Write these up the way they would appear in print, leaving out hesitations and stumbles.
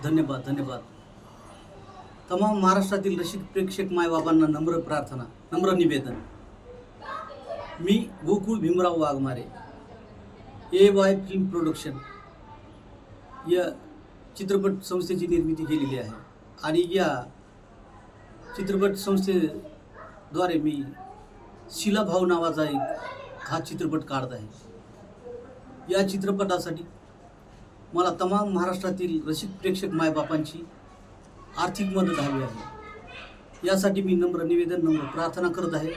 धन्यवाद धन्यवाद. तमाम महाराष्ट्रातील रसिक प्रेक्षक मायबाबांना नम्र प्रार्थना, नम्र निवेदन. मी Gokul Bhimrao Waghmare, AY film production या चित्रपट संस्थेची निर्मिती केलेली आहे आणि या चित्रपट संस्थेद्वारे मी शिलाभाऊ नावाचा एक हा चित्रपट काढत आहे. या चित्रपटासाठी मला तमाम महाराष्ट्रातील रसिक प्रेक्षक मायबापांची आर्थिक मदत हवी आहे. यासाठी मी नम्र निवेदन, नम्र प्रार्थना करत आहे.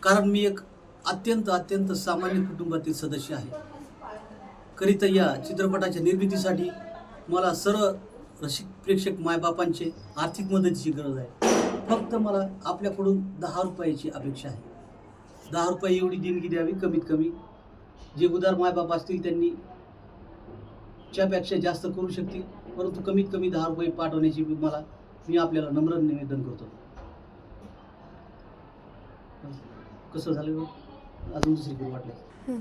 कारण मी एक अत्यंत सामान्य कुटुंबातील सदस्य आहे. करिता या चित्रपटाच्या निर्मितीसाठी मला सर्व रसिक प्रेक्षक मायबापांचे आर्थिक मदतीची गरज आहे. फक्त मला आपल्याकडून 10 रुपयाची अपेक्षा आहे. 10 रुपये एवढी देणगी द्यावी कमीत कमी. जे उदार मायबाप असतील त्यांनी च्यापेक्षा जास्त करू शकतील, परंतु कमीत कमी 10 रुपये पाठवण्याची मी आपल्याला नम्र निवेदन करतो. कसं झालं बघ, अजून दुसरीकडे वाटलं.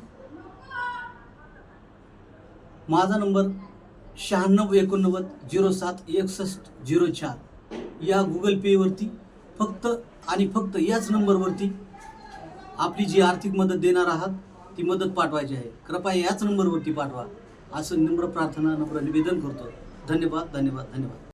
माझा नंबर 9689 07 61 04 या गुगल पेवरती फक्त आणि फक्त याच नंबरवरती आपली जी आर्थिक मदत देणार आहात ती मदत पाठवायची आहे. कृपया याच नंबरवरती पाठवा असं नम्र प्रार्थना, नम्र निवेदन करतो. धन्यवाद धन्यवाद धन्यवाद.